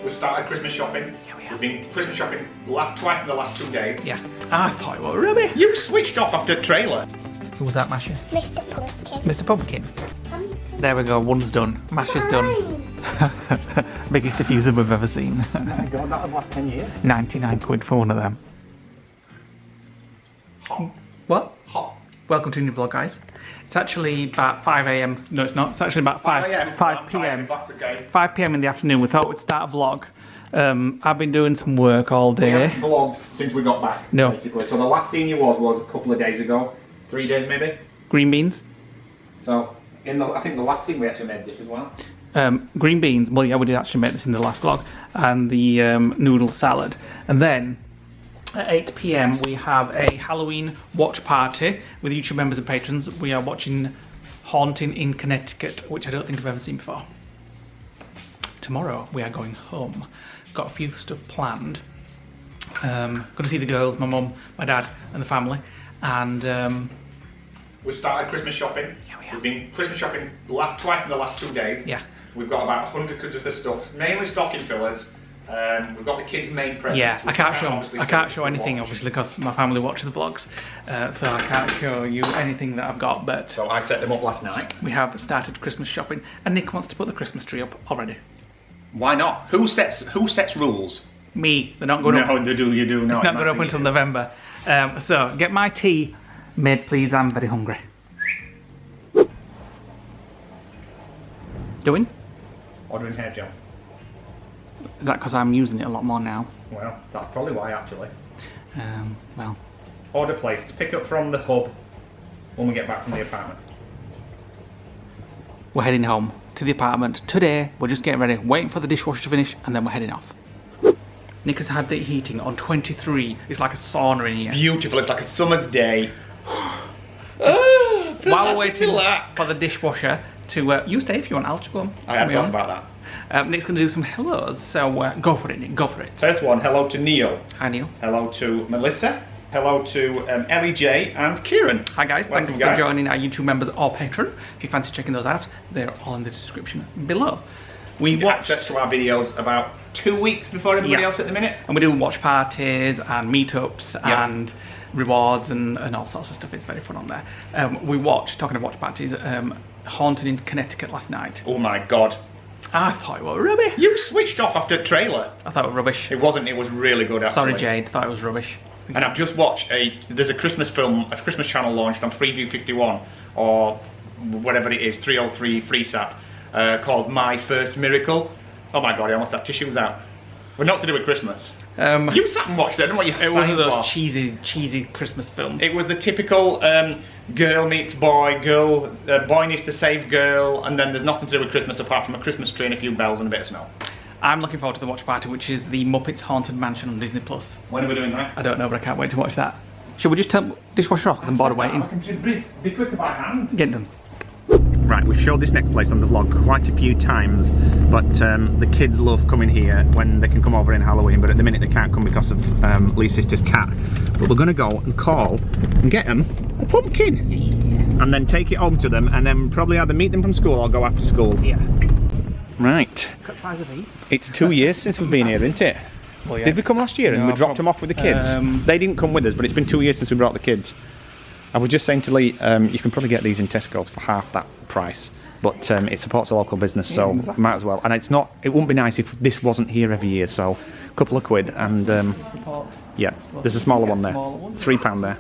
We've started Christmas shopping. Yeah, we We've have. been Christmas shopping twice in the last 2 days. Yeah. I thought it was rubbish. You switched off after the trailer. Who was that, Masha? Mr. Pumpkin. Mr. Pumpkin. There we go, one's done. Masha's done. Biggest diffuser we've ever seen. Oh my god, that was last 10 years. 99 quid for one of them. Hot. What? Hot. Welcome to a new vlog, guys. It's actually about 5 AM. No, it's not. It's actually about 5 PM. 5 PM in the afternoon. We thought we'd start a vlog. I've been doing some work all We day. haven't vlogged since we got back, No. basically. So the last scene you was a couple of days ago. 3 days maybe. Green beans. So, I think the last scene we actually made this as well. Green beans. Well, yeah, we did actually make this in the last vlog. And the noodle salad. And then at 8 PM we have a Halloween watch party with YouTube members and patrons. We are watching Haunting in Connecticut, which I don't think I've ever seen before. Tomorrow we are going home. Got a few stuff planned. Going to see the girls, my mum, my dad and the family. And We've started Christmas shopping. Yeah, we have. We've been Christmas shopping twice in the last 2 days. yeah. We've got about 100 goods of the stuff, mainly stocking fillers. We've got the kids' main presents. Yeah, I which can't we show. obviously I can't see show if we anything, watch. obviously, because my family watches the vlogs, so I can't show you anything that I've got. But So I set them up last night. we have started Christmas shopping, and Nick wants to put the Christmas tree up already. Why not? Who sets rules? Me, they're not going up. No, you do. No, It's not going up until November. So get my tea made, please. I'm very hungry. Doing? Ordering hair gel. Is that because I'm using it a lot more now? Well, that's probably why actually. Well, Order placed. Pick up from the hub when we get back from the apartment. we're heading home to the apartment today. We're just getting ready, waiting for the dishwasher to finish, and then we're heading off. Nick has had the heating on 23. It's like a sauna in here. Beautiful. It's like a summer's day. While we're waiting for the dishwasher to, you stay if you want. I'll just go on. I have thought about that. Nick's going to do some hellos, so go for it, Nick. Go for it. First one, hello to Neil. Hi, Neil. Hello to Melissa. Hello to Ellie J and Kieran. Hi, guys. Welcome, Thanks guys. for joining our YouTube members or patron. If you fancy checking those out, they're all in the description below. We Get watched, access to our videos about 2 weeks before everybody Yeah. else at the minute. and we're doing watch parties and meetups Yeah. and rewards and all sorts of stuff. It's very fun on there. We watched, talking of watch parties, Haunting in Connecticut last night. Oh my god. I thought it was rubbish. You switched off after the trailer. I thought it was rubbish. It wasn't, it was really good actually. Sorry, Jade. Thought it was rubbish. And I've just watched there's a Christmas film, a Christmas channel launched on Freeview 51, or whatever it is, 303 FreeSat, called My First Miracle. Oh my god, I almost had tissues out. But not to do with Christmas. You sat and watched it, I don't know what you It was one of those for. cheesy Christmas films. It was the typical girl meets boy, boy needs to save girl, and then there's nothing to do with Christmas apart from a Christmas tree and a few bells and a bit of snow. I'm looking forward to the watch party, which is the Muppets Haunted Mansion on Disney Plus. When are we doing that? I don't know, but I can't wait to watch that. Should we just turn dishwasher off because I'm bored of waiting? Be quicker by hand. Get done. Right, we've showed this next place on the vlog quite a few times, but the kids love coming here when they can come over in Halloween, but at the minute they can't come because of Lee's sister's cat. But we're going to go and call and get them a pumpkin, and then take it home to them, and then probably either meet them from school or go after school. Yeah. Right, Cut size of E. it's 2 years since we've been here, isn't it? Well, yeah. Did we come last year and No, we dropped them off with the kids? They didn't come with us, but it's been 2 years since we brought the kids. I was just saying to Lee, you can probably get these in Tesco's for half that price, but it supports a local business, so might as well. And it's not, it wouldn't be nice if this wasn't here every year, so a couple of quid, and Support. yeah, there's a smaller one there, Smaller one. £3 there.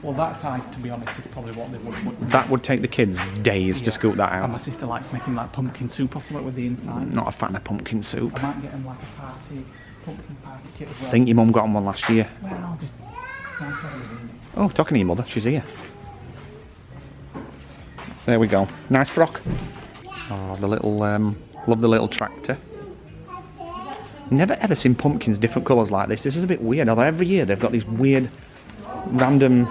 Well, that size, to be honest, is probably what they would. That would take the kids days to scoop that And my out. sister likes making like pumpkin soup off it with the inside. Not a fan of pumpkin soup. I might get them like a pumpkin party kit as well. I think your mum got them one last year. Well, just Oh, talking to your mother, she's here. There we go. Nice frock. Oh, the little, love the little tractor. Never ever seen pumpkins different colours like this. This is a bit weird, although every year they've got these weird, random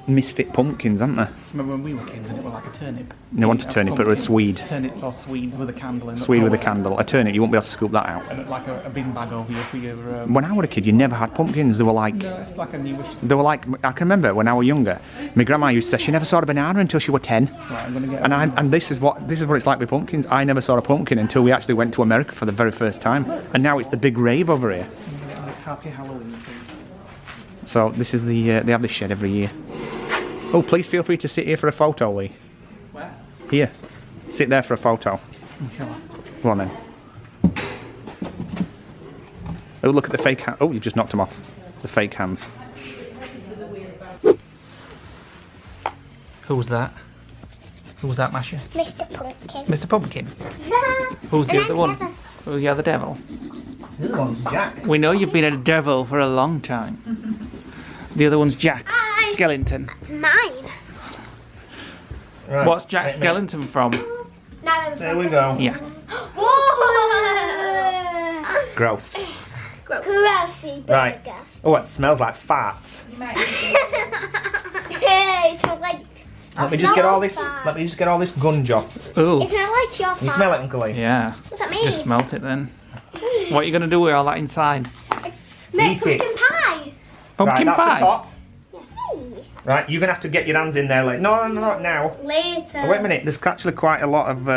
misfit pumpkins, aren't there? Remember when we were kids and it was like a turnip? They want a turnip, but a Swede. Turnip or Swedes with a candle in. Swede with a candle. A turnip, you won't be able to scoop that out. And like a bin bag over you for your... When I was a kid, you never had pumpkins. They were like... No, it's like a newish... They were like... I can remember when I was younger, my grandma used to say she never saw a banana until she was 10. Right, I'm gonna get... And this is what it's like with pumpkins. I never saw a pumpkin until we actually went to America for the very first time. And now it's the big rave over here. Happy Halloween. So this is the... they have this shed every year. Oh, please feel free to sit here for a photo, Lee. Where? Here. Sit there for a photo. Okay. Go on then. Oh, look at the fake hand. Oh, you've just knocked them off. The fake hands. Who's that? Who's that, Masha? Mr. Pumpkin. Mr. Pumpkin. Who's the other one? Oh, the other devil. The other one's Jack. We know you've been a devil for a long time. The other one's Jack Skellington. That's mine. Right. What's Jack Skellington from? There we go. Yeah. Gross. Grossy burger. Right. Oh, it smells like farts. It smells like... Let me just get all this. Let me just get all this gunja. It Ooh. smells like your Can you smell it, Uncle Lee? Yeah. What's that mean? Just smelt it then. What are you going to do with all that inside? Make Eat it. pumpkin pie. Pumpkin right, that's pie? the top. Hey. Right, you're gonna have to get your hands in there. Like, no, not now. Later. Oh, wait a minute. There's actually quite a lot of.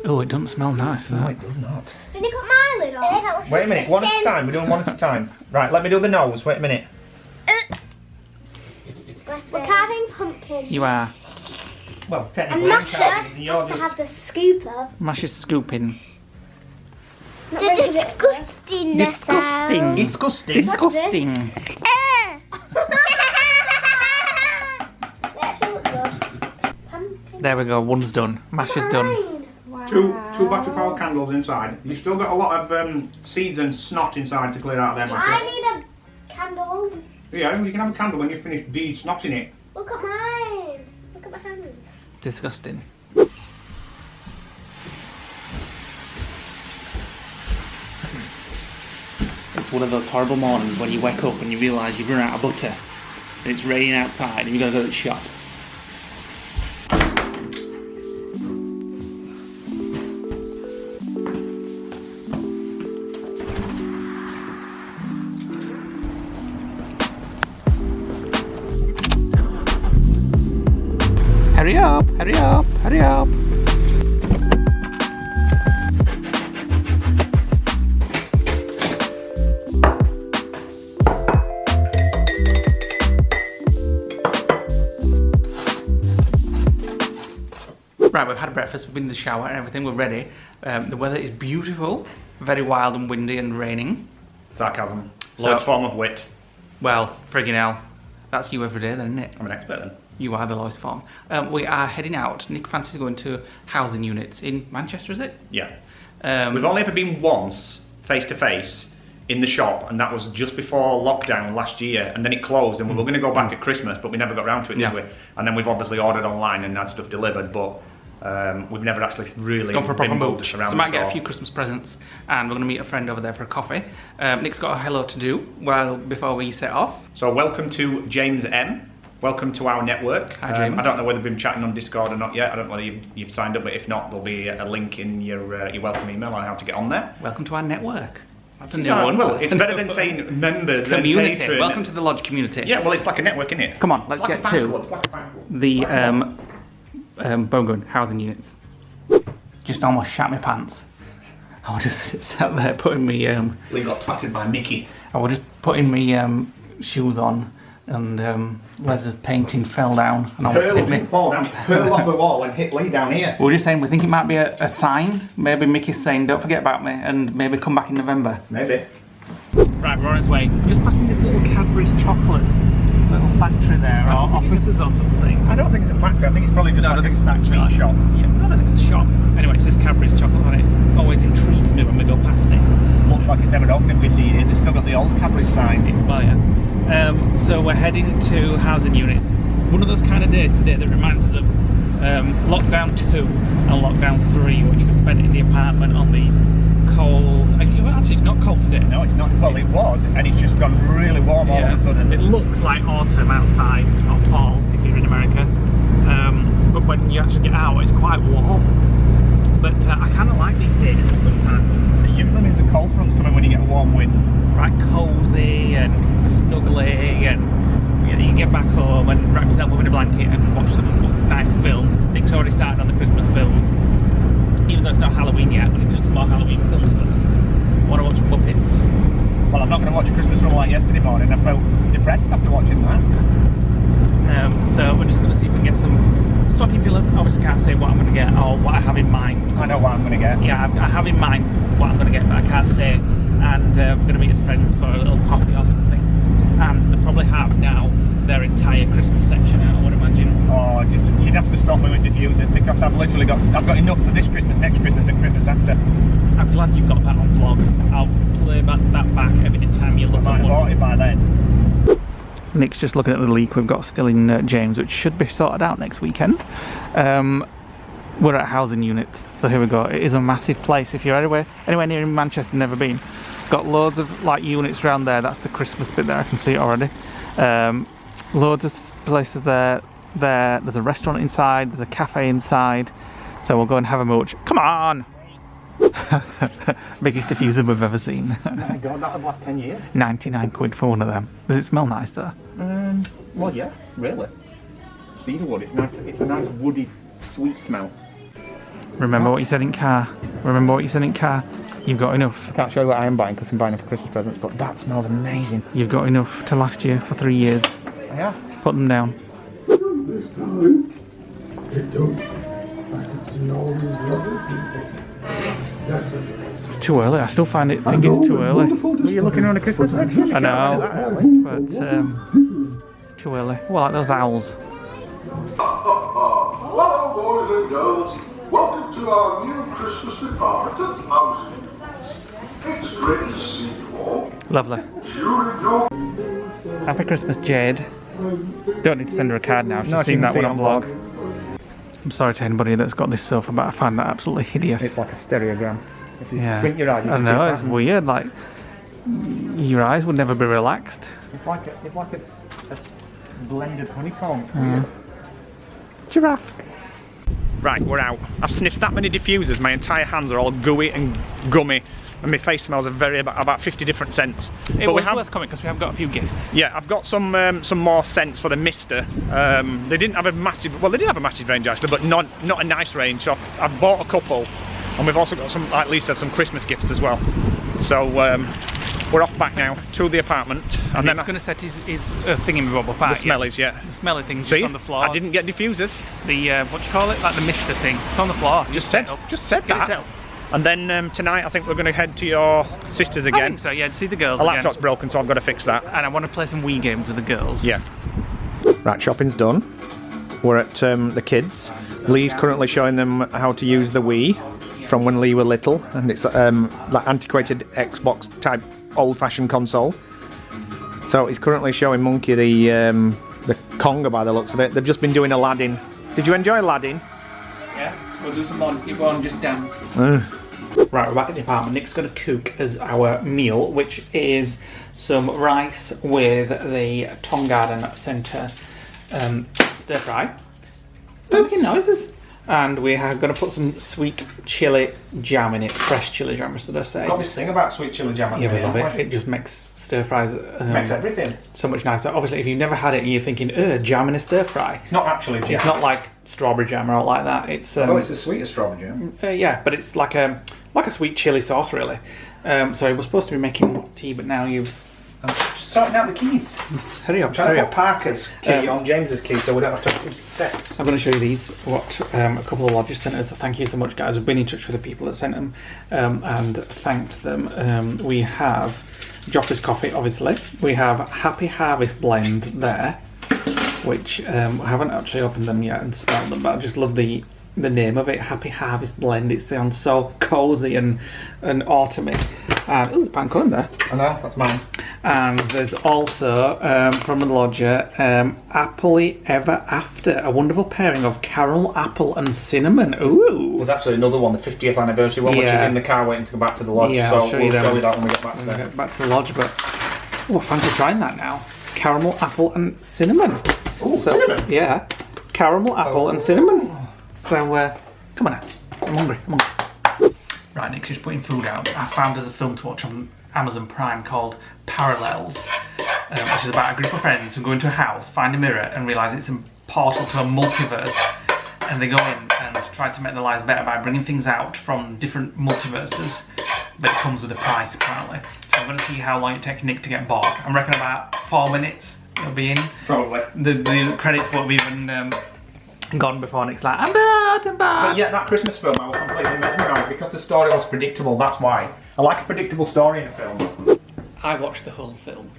Oh, it doesn't smell nice. No, That. it does not. Can you cut my lid off? Wait a minute. One at a time. We're doing one at a time. Right. Let me do the nose. Wait a minute. We're carving pumpkins. You are. Well, And technically, Masha you're has to just- have the scooper. Masha's scooping. The disgustingness. Disgusting. Disgusting. Disgusting. They actually look good. Pumpkin. There we go. One's done. Masha's done. Wow. Two battery powered candles inside. You've still got a lot of seeds and snot inside to clear out of there, Masha. I need a candle. Yeah, you can have a candle when you finish de-snotting it. Look at mine. Look at my hands. Disgusting. It's one of those horrible mornings when you wake up and you realise you've run out of butter and it's raining outside and you've got to go to the shop. Hurry up, hurry up, hurry up. Right, we've had breakfast, we've been in the shower and everything, we're ready. The weather is beautiful, very wild and windy and raining. Sarcasm. So- Lowest form of wit. Well, friggin' hell. That's you every day then, isn't it? I'm an expert then. You are the lowest form. We are heading out. Nick fancies going to housing units in Manchester, is it? Yeah. We've only ever been once, face to face, in the shop, and that was just before lockdown last year, and then it closed, and we were going to go back at Christmas, but we never got round to it, did we? And then we've obviously ordered online and had stuff delivered, but we've never actually really Gone for a proper been mooch. moved So around I the might get a store. few Christmas presents, and we're going to meet a friend over there for a coffee. Nick's got a hello to do before we set off. So welcome to James M. Welcome to our network. Hi, James. I don't know whether we've been chatting on Discord or not yet. I don't know whether you've signed up, but if not, there'll be a link in your welcome email on how to get on there. Welcome to our network. That's a new So, one. well, it's better than saying members Community. and patron. Welcome to the Lodge community. Yeah, well, it's like a network, isn't it? Come on, let's It's like get a fan to club, it's like a fan club. the Bowgun housing units. Just almost shat my pants. I was just sat there putting me Lee got twatted by Mickey. I was just putting me shoes on, and Les's painting fell down and almost hit me. Hurl off the wall and hit Lee down here. We were just saying we think it might be a sign. Maybe Mickey's saying don't forget about me and maybe come back in November. Maybe. Right, we're on his way. Just passing this little Cadburys chocolates little factory there, or offices or something. I don't think it's a factory. I think it's probably just like a it's sweet shop. Yeah, I don't think it's a shop. Anyway, it says Cadburys chocolate on it. Always intrigues me when we go past it. Looks like it's never opened in 50 years. It's still got the old Cadbury sign. Well, yeah. So we're heading to housing units. It's one of those kind of days today that reminds us of lockdown 2 and lockdown 3, which we spent in the apartment on these cold. Actually, it's not cold today. No, it's not. Well, it was, and it's just gone really warm all of a sudden. It looks like autumn outside, or fall. It's here in America. But when you actually get out, it's quite warm. But I kind of like these days sometimes. It usually means a cold front's coming when you get a warm wind. Right, cosy and snuggly, and you know, you get back home and wrap yourself up in a blanket and watch some nice films. Nick's already started on the Christmas films, even though it's not Halloween yet. But he's done some more Halloween films first. I want to watch Muppets. Well, I'm not going to watch a Christmas film like yesterday morning. I felt depressed after watching that. So we're just going to see if we can get some stocking fillers. Obviously can't say what I'm going to get or what I have in mind. I know what I'm going to get. Yeah, I have in mind what I'm going to get, but I can't say. And we're going to meet as friends for a little coffee or something. And they probably have now their entire Christmas section out, I would imagine. Oh, just you'd have to stop me with diffusers because I've got enough for this Christmas, next Christmas, and Christmas after. I'm glad you've got that on vlog. I'll play that back every time you look at I might have bought it by then. Nick's just looking at the leak we've got still in James, which should be sorted out next weekend. We're at housing units, so here we go. It is a massive place. If you're anywhere near in Manchester, never been, got loads of like units around there. That's the Christmas bit there. I can see it already. Loads of places there. There's a restaurant inside. There's a cafe inside. So we'll go and have a mooch. Come on. Biggest diffuser we've ever seen. Oh my god, that would last 10 years. 99 quid for one of them. Does it smell nice though? Well, yeah, really. Cedarwood, it's nice. It's a nice woody, sweet smell. Remember what you said in car. Remember what you said in car. You've got enough. I can't show you what I am buying because I'm buying it for Christmas presents, but that smells amazing. You've got enough to last you for 3 years. Yeah. Put them down. It's too early. I still think it's too early. Were you looking around a Christmas section? I know, but too early. Well, like those owls. Hello, boys and girls. Welcome to our new Christmas department at Housing. It's great to see you all. Lovely. During your Happy Christmas, Jade. Don't need to send her a card now. She's seen that one on vlog. I'm sorry to anybody that's got this sofa, but I find that absolutely hideous. It's like a stereogram. If you Yeah, squint your eye, you I can know, see it's that. weird. Like your eyes would never be relaxed. It's like a blended honeycomb. It's weird. Giraffe. Right, we're out. I've sniffed that many diffusers, my entire hands are all gooey and gummy, and my face smells of about 50 different scents. It was worth coming because we have got a few gifts. Yeah, I've got some more scents for the Mister. They didn't have a massive, well, they did have a massive range actually, but not a nice range. So I've bought a couple, and we've also got some, at least some Christmas gifts as well. So we're off back now to the apartment, and then he's going to set his thingy-bob up. the smellies, yeah. The smelly thing's See, just on the floor. I didn't get diffusers. The what do you call it? Like the Mister thing. It's on the floor. Just said Get it that. set up. And then tonight I think we're going to head to your sister's again. I think so. Yeah, to see the girls The again. laptop's broken, so I've got to fix that. And I want to play some Wii games with the girls. Yeah. Right, shopping's done. We're at the kids. Lee's currently showing them how to use the Wii from when Lee were little, and it's like antiquated Xbox type old-fashioned console. So he's currently showing Monkey the conga by the looks of it. They've just been doing Aladdin. Did you enjoy Aladdin? Yeah. We'll do some more. You go on, just dance. Right, we're back at the apartment. Nick's going to cook as our meal, which is some rice with the Tongue Garden Centre stir fry. Making noises. And we are going to put some sweet chilli jam in it. Fresh chilli jam, should I say? Got this thing about sweet chili jam. Yeah, we love it. It just makes stir fries Makes everything. so much nicer. Obviously, if you've never had it and you're thinking, jam in a stir fry. It's not actually jam. It's not like strawberry jam or like that. It's it's as sweet as strawberry jam. yeah, but it's like a sweet chili sauce, really. So we're supposed to be making tea, but now you've Sorting out the keys. hurry up. Trying to put Parker's key on James's key so we don't have to have sets. I'm going to show you these. What a couple of lodges sent us. Thank you so much, guys. We've been in touch with the people that sent them and thanked them. We have Joffrey's Coffee, obviously. We have Happy Harvest Blend there, which I haven't actually opened them yet and smelled them, but I just love the name of it, Happy Harvest Blend. It sounds so cosy and autumny. And there's a panko in there. I know, that's mine. And there's also from the lodger Appley Ever After, a wonderful pairing of caramel apple and cinnamon. Ooh. There's actually another one, the 50th anniversary one, which is Yeah. in the car waiting to go back to the lodge. Yeah, so I'll show we'll you that show one. you that when we get back to We'll there. get back to the lodge, but I fancy trying that now. Caramel apple and cinnamon. Ooh, cinnamon? Yeah. Caramel, apple and cinnamon. So, come on now. I'm hungry. Right, Nick's just putting food out. I found there's a film to watch on Amazon Prime called Parallels, which is about a group of friends who go into a house, find a mirror and realise it's a portal to a multiverse, and they go in and try to make their lives better by bringing things out from different multiverses, but it comes with a price apparently. So I'm going to see how long it takes Nick to get bored. I'm reckoning about 4 minutes it'll be in. Probably. The credits won't be even gone before Nick's like, I'm bad. But yeah, that Christmas film I was completely mesmerised because the story was predictable, that's why. I like a predictable story in a film. I watched the whole film.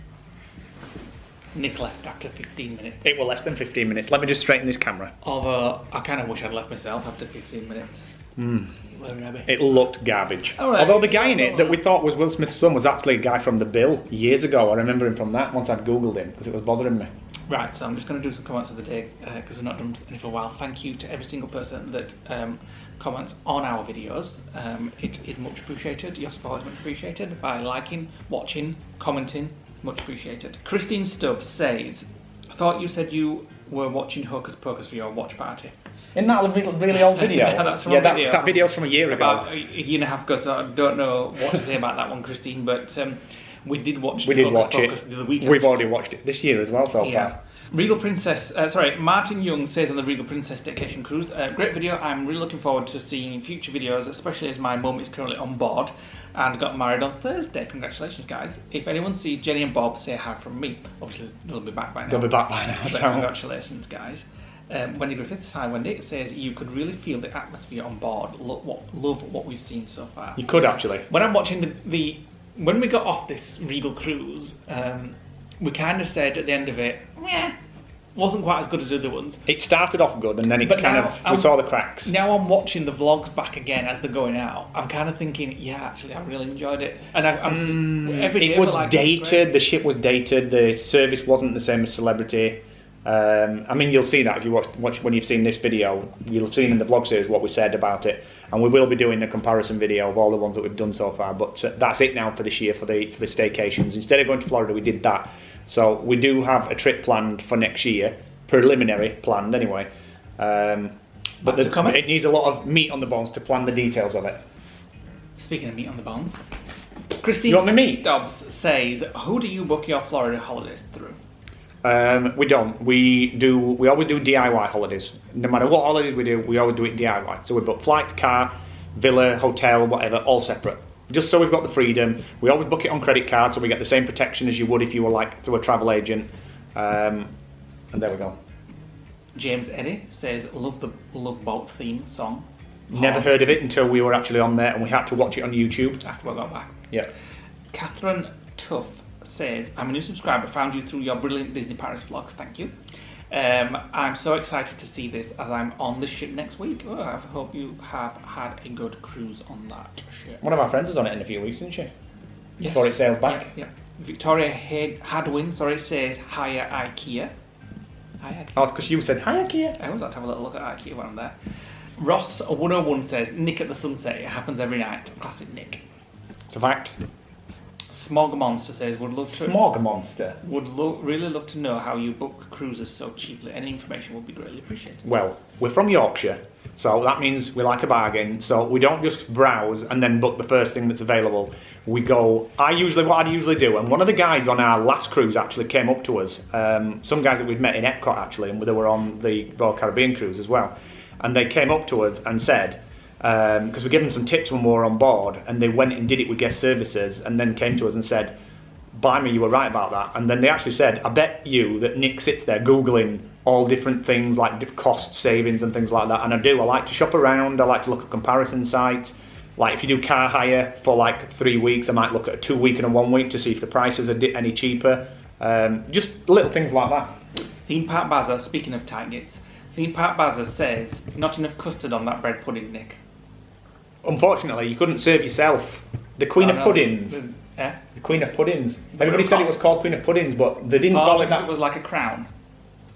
Nick left after 15 minutes. It was less than 15 minutes. Let me just straighten this camera. Although, I kind of wish I'd left myself after 15 minutes. It looked garbage. All right. Although the guy in it that we thought was Will Smith's son was actually a guy from The Bill years ago. I remember him from that once I'd googled him because it was bothering me. Right, so I'm just going to do some comments of the day because I've not done any for a while. Thank you to every single person that comments on our videos. It is much appreciated. Your support is much appreciated by liking, watching, commenting. Much appreciated. Christine Stubbs says, I thought you said you were watching Hocus Pocus for your watch party. Isn't that a really old video? Yeah, that's from a video. That video's from a year ago. About a year and a half ago, so I don't know what to say about that one, Christine, but we did watch Hocus Pocus the other week. We've already watched it this year as well so far. Regal Princess, Martin Young says on the Regal Princess Staycation Cruise, great video, I'm really looking forward to seeing future videos, especially as my mum is currently on board and got married on Thursday. Congratulations, guys. If anyone sees Jenny and Bob, say hi from me. Obviously, they'll be back by now. They'll be back by now, But so congratulations, guys. Wendy Griffiths, hi Wendy, says you could really feel the atmosphere on board. Love what we've seen so far. you could actually. When I'm watching when we got off this Regal cruise, we kind of said at the end of it, wasn't quite as good as the other ones. It started off good and then we saw the cracks. Now I'm watching the vlogs back again as they're going out. I'm kind of thinking, yeah, actually, I really enjoyed it. And every day it was like, dated. The ship was dated. The service wasn't the same as Celebrity. I mean, you'll see that if you watch when you've seen this video. You'll have seen in the vlog series what we said about it, and we will be doing a comparison video of all the ones that we've done so far. But that's it now for this year for the staycations. Instead of going to Florida, we did that. So we do have a trip planned for next year, preliminary planned anyway. But it needs a lot of meat on the bones to plan the details of it. Speaking of meat on the bones, Christine You want me meat? Dobbs says, who do you book your Florida holidays through? We don't. We always do DIY holidays. No matter what holidays we do, we always do it DIY. So we book flights, car, villa, hotel, whatever, all separate. Just so we've got the freedom. We always book it on credit card, so we get the same protection as you would if you were like through a travel agent. And there we go. James Eddy says, love the Love Boat theme song. Never heard of it until we were actually on there and we had to watch it on YouTube. After I got back. Yeah. Catherine Tuff says, I'm a new subscriber, found you through your brilliant Disney Paris vlogs, thank you. I'm so excited to see this as I'm on the ship next week. Oh, I hope you have had a good cruise on that ship. One of our friends was on it in a few weeks, didn't she? Yes. Before it sails back. Yeah. Victoria Hadwin, says, hiya IKEA. Hiya. Oh, it's because you said, hi IKEA. I always like to have a little look at IKEA when I'm there. Ross 101 says, Nick at the sunset, it happens every night. Classic Nick. It's a fact. Smog Monster says, would love to... Smog Monster? Would really love to know how you book cruises so cheaply. Any information would be greatly appreciated. Well, we're from Yorkshire, so that means we like a bargain. So we don't just browse and then book the first thing that's available. We go... what I'd usually do, and one of the guys on our last cruise actually came up to us. Some guys that we'd met in Epcot actually, and they were on the Royal Caribbean cruise as well. And they came up to us and said... because we gave them some tips when we were on board, and they went and did it with guest services and then came to us and said, "Buy me, you were right about that." And then they actually said, "I bet you that Nick sits there googling all different things like cost savings and things like that." And I do. I like to shop around. I like to look at comparison sites. Like if you do car hire for like 3 weeks, I might look at a 2 week and a 1 week to see if the prices are any cheaper. Just little things like that. Theme Park Baza, speaking of tight knits, Theme Park Baza says, not enough custard on that bread pudding, Nick. Unfortunately, you couldn't serve yourself. The Queen of Puddings. The Queen of Puddings. Everybody said it was called Queen of Puddings, but they didn't call it that. It was like a crown.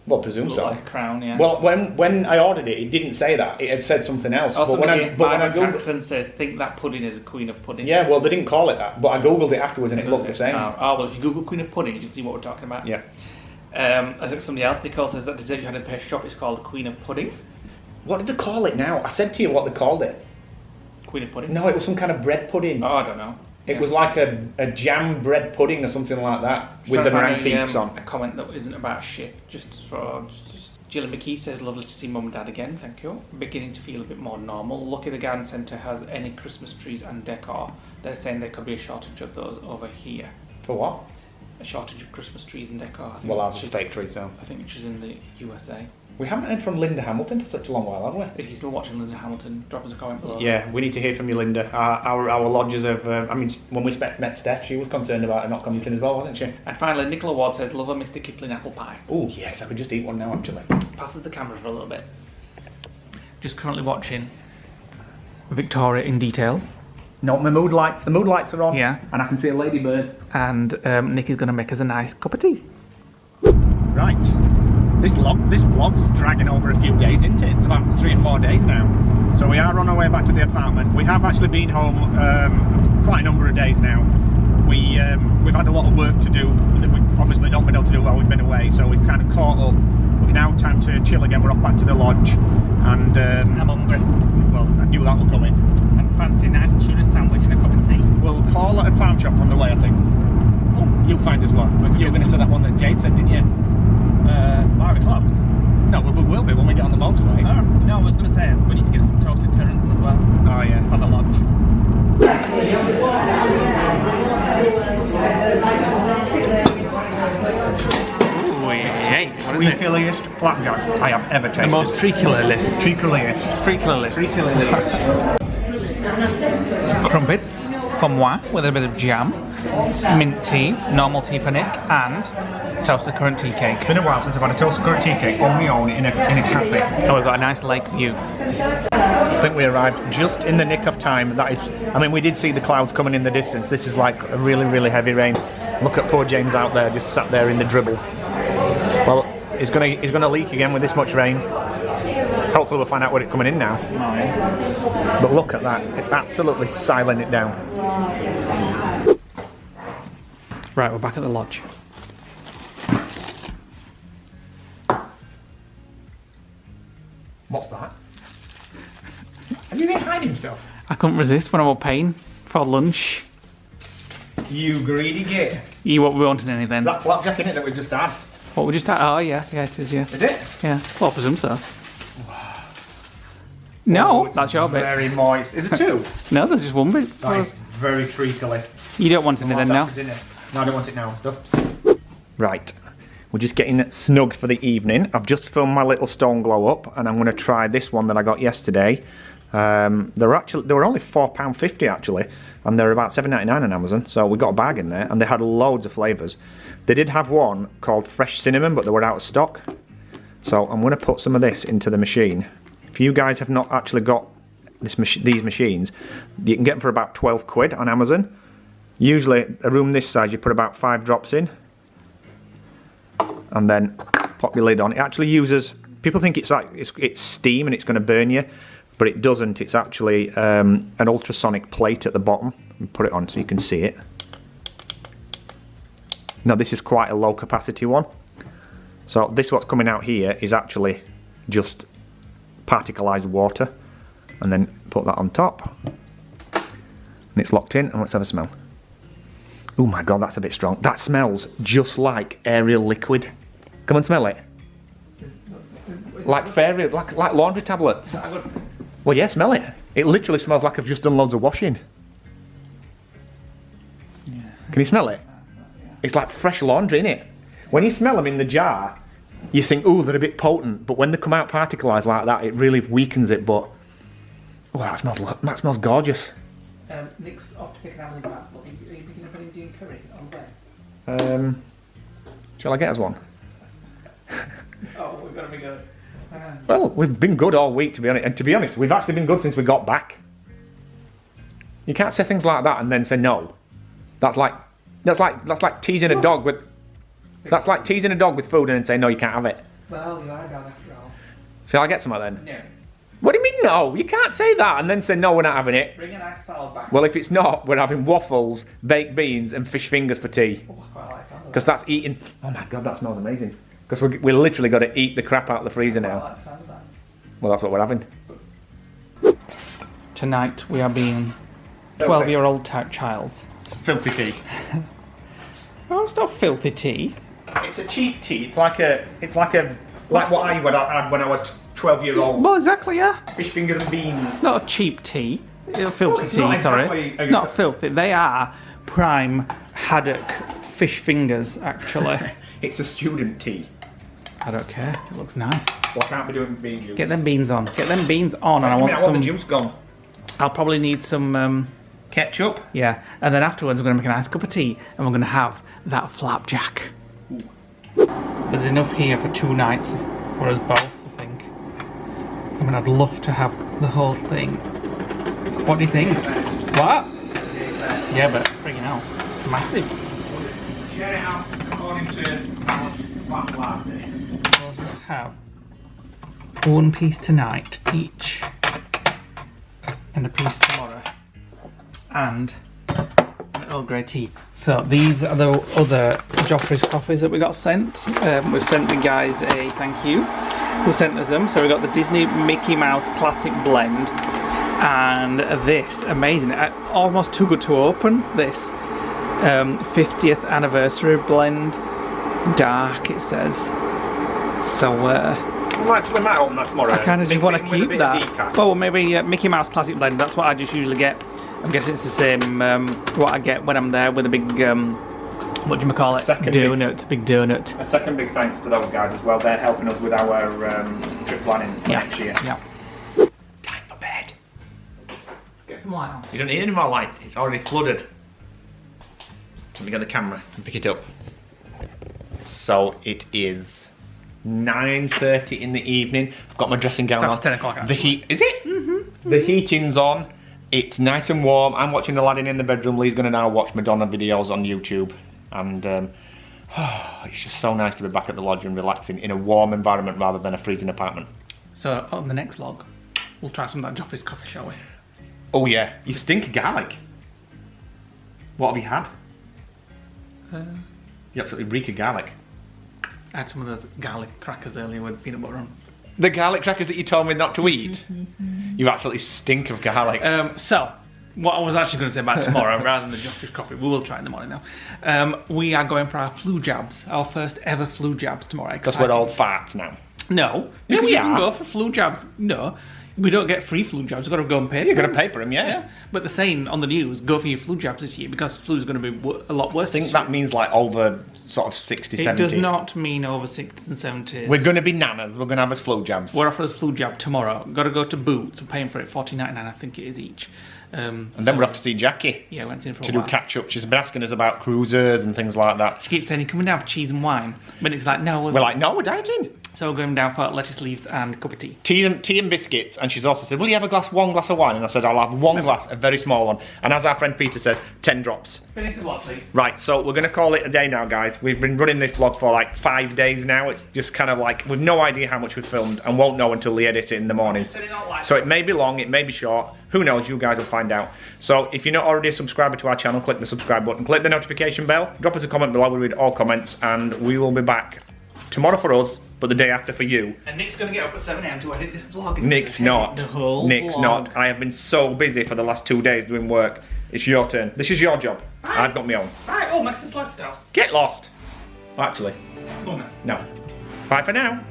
Well, presume so. Like a crown, yeah. Well, when I ordered it, it didn't say that. It had said something else. Also, but when I googled, Jackson says, think that pudding is a Queen of Pudding. Yeah, well, they didn't call it that, but I googled it afterwards and it looked the same. Well, if you Google Queen of Pudding, you can see what we're talking about. Yeah. I think somebody else, Nicole, says that dessert you had in the pastry shop is called Queen of Pudding. What did they call it now? I said to you what they called it. Queen of Pudding? No, it was some kind of bread pudding. Oh, I don't know. It was like a jam bread pudding or something like that with the meringue peaks on. A comment that isn't about shit. Jill McKee says, lovely to see Mum and Dad again, thank you. Beginning to feel a bit more normal. Lucky the garden centre has any Christmas trees and decor. They're saying there could be a shortage of those over here. For what? A shortage of Christmas trees and decor. Well, ours is a fake tree, so. I think she's in the USA. We haven't heard from Linda Hamilton for such a long while, have we? If you're still watching Linda Hamilton, drop us a comment below. Yeah, we need to hear from you, Linda. Our lodgers have, when we met Steph, she was concerned about her not coming in as well, wasn't she? And finally, Nicola Ward says, love a Mr. Kipling apple pie. Oh, yes, I could just eat one now, actually. Passes the camera for a little bit. Just currently watching Victoria in detail. No, the mood lights are on. Yeah. And I can see a ladybird. And Nick is going to make us a nice cup of tea. Right. This vlog's dragging over a few days, isn't it? It's about 3 or 4 days now. So we are on our way back to the apartment. We have actually been home quite a number of days now. We've had a lot of work to do that we've obviously not been able to do while we've been away, so we've kind of caught up. We're now time to chill again. We're off back to the lodge, and I'm hungry. well, I knew that would come in. And fancy a nice tuna sandwich and a cup of tea. We'll call at a farm shop on the way, I think. Oh, you'll find us one. You were going to say that one that Jade said, didn't you? Are we close? No, we will be when we get on the motorway. Oh, no, I was going to say we need to get some toasted currants as well. Oh yeah, For the lodge. Ooh, wait. What is it? Treaculiest flapjack I have ever tasted. The most treacular-list. Crumpets for moi with a bit of jam, mint tea, normal tea for Nick, and toasted currant tea cake. It's been a while since I've had a toasted currant tea cake on my own in a cafe. Oh, we've got a nice lake view. I think we arrived just in the nick of time. That is, I mean, we did see the clouds coming in the distance. This is like a really, really heavy rain. Look at poor James out there, just sat there in the dribble. Well, he's gonna leak again with this much rain. Hopefully we'll find out where it's coming in now. But look at that, it's absolutely silencing it down. Right, we're back at the lodge. What's that? Have you been hiding stuff? I couldn't resist when I was paying for lunch. You greedy git. You won't be wanting any then. Is that flapjack in it that we've just had? What we just had? Oh yeah, it is, yeah. Is it? Yeah, well, I presume so. No, Oh, that's your bit. Very moist. Is it two? No, there's just one bit. That is very treacly. You don't want any then, no? No, I don't want it now. Stuff. Right. We're just getting snugged for the evening. I've just filmed my little stone glow up, and I'm going to try this one that I got yesterday. They were only £4.50 actually, and they're about $7.99 on Amazon. So we got a bag in there, and they had loads of flavours. They did have one called fresh cinnamon, but they were out of stock. So I'm going to put some of this into the machine. If you guys have not actually got these machines, you can get them for about 12 quid on Amazon. Usually a room this size, you put about 5 drops in, and then pop your lid on. It actually uses, people think it's like it's steam and it's going to burn you, but it doesn't. It's actually an ultrasonic plate at the bottom. Put it on so you can see it. Now this is quite a low capacity one. So this what's coming out here is actually just particleized water, and then put that on top, and it's locked in. And let's have a smell. Oh my god, that's a bit strong. That smells just like Ariel liquid. Come and smell it. Like fairy, like laundry tablets. Well, yeah, smell it. It literally smells like I've just done loads of washing. Yeah. Can you smell it? It's like fresh laundry, innit? When you smell them in the jar, you think, oh, they're a bit potent, but when they come out particleized like that, it really weakens it. But oh, that smells gorgeous. Nick's off to pick an Amazon passport. Are you picking up an Indian curry on there? Shall I get us one? Oh, we've got to be good. Well, we've been good all week, to be honest. And to be honest, we've actually been good since we got back. You can't say things like that and then say no. That's like teasing a dog with. That's like teasing a dog with food and then saying no, you can't have it. Well, you are a dog after all. Shall I get some of that then? No. What do you mean no? You can't say that and then say no, we're not having it. Bring a nice salad back. Well, if it's not, we're having waffles, baked beans and fish fingers for tea. Oh, I quite like salad. Because that's eating... Oh my God, that smells amazing. Because we literally got to eat the crap out of the freezer I now. like salad. Well, that's what we're having. Tonight we are being 12-year-old childs. Filthy tea. Well, it's not filthy tea. It's a cheap tea. It's like what I had when I was 12-year-old. Well, exactly, yeah. Fish fingers and beans. It's not a cheap tea. Filthy it's tea, not sorry. exactly It's not filthy. They are prime haddock fish fingers, actually. It's a student tea. I don't care. It looks nice. What can't we do with bean juice? Get them beans on. Get them beans on, and I want the some. juice gone. I'll probably need some. Ketchup. Yeah, and then afterwards we're going to make a nice cup of tea, and we're going to have that flapjack. Ooh. There's enough here for 2 nights for us both, I think. I mean, I'd love to have the whole thing. What do you think? What? Yeah, but freaking hell, massive. Share it out according to how much fat latte. We'll just have 1 piece tonight each, and a piece tomorrow, and an Earl Grey tea. So these are the other Joffrey's coffees that we got sent. We've sent the guys a thank you who sent us them. So we got the Disney Mickey Mouse Classic Blend, and this amazing, almost too good to open. This 50th anniversary blend, dark it says. So We might open that tomorrow. I kind of just want to Mix it in keep with a bit of that. decaf. Oh, well, maybe Mickey Mouse Classic Blend. That's what I just usually get. I'm guessing it's the same what I get when I'm there with a big what do you call it? Donut, big donut. A second big thanks to those guys as well. They're helping us with our trip planning for next year. Yeah. Time for bed. Get some light on. You don't need any more light. It's already flooded. Let me get the camera and pick it up. So it is 9:30 in the evening. I've got my dressing gown on. It's 10 o'clock actually. The heat, is it? Mm-hmm. The heating's on. It's nice and warm. I'm watching Aladdin in the bedroom. Lee's going to now watch Madonna videos on YouTube. And it's just so nice to be back at the lodge and relaxing in a warm environment rather than a freezing apartment. So on the next vlog, we'll try some of that Joffrey's coffee, shall we? Oh yeah, you stink of garlic. What have you had? You absolutely reek of garlic. I had some of those garlic crackers earlier with peanut butter on. The garlic crackers that you told me not to eat? You absolutely stink of garlic. So, what I was actually going to say about tomorrow, rather than the Joffrey's coffee, we will try in the morning now. We are going for our flu jabs, our first ever flu jabs tomorrow. Because we're all farts now. No, Yeah, because we you can are. go for flu jabs. No, we don't get free flu jabs. We've got to go and pay. You're for going to them. pay for them, yeah. But they're saying on the news, go for your flu jabs this year because flu is going to be a lot worse. I think that means like over sort of 60, it 70. does not mean over 60s and 70s. We're going to be nanas. We're going to have us flu jabs. We're offering us flu jab tomorrow. Got to go to Boots. We're paying for it $14.99, I think it is each. And then we're off to see Jackie. Yeah, went in for to a do while. catch up. She's been asking us about cruisers and things like that. She keeps saying, "Can we have cheese and wine?" But it's like, no. We're like, no, we're dieting. So we're going down for lettuce leaves and a cup of tea. Tea and biscuits. And she's also said, will you have one glass of wine? And I said, I'll have one glass, a very small one. And as our friend Peter says, 10 drops. Finish the vlog, please. Right, so we're going to call it a day now, guys. We've been running this vlog for like 5 days now. It's just kind of like, we've no idea how much we've filmed and won't know until we edit it in the morning. So it may be long, it may be short. Who knows? You guys will find out. So if you're not already a subscriber to our channel, click the subscribe button, click the notification bell, drop us a comment below. We read all comments, and we will be back tomorrow for us, but the day after for you. And Nick's going to get up at 7 AM to edit this vlog. Nick's not. The whole Nick's vlog. not. I have been so busy for the last 2 days doing work. It's your turn. This is your job. I've got my own. Right, oh, Max's last house. Get lost. Actually, Go on then. no. Bye for now.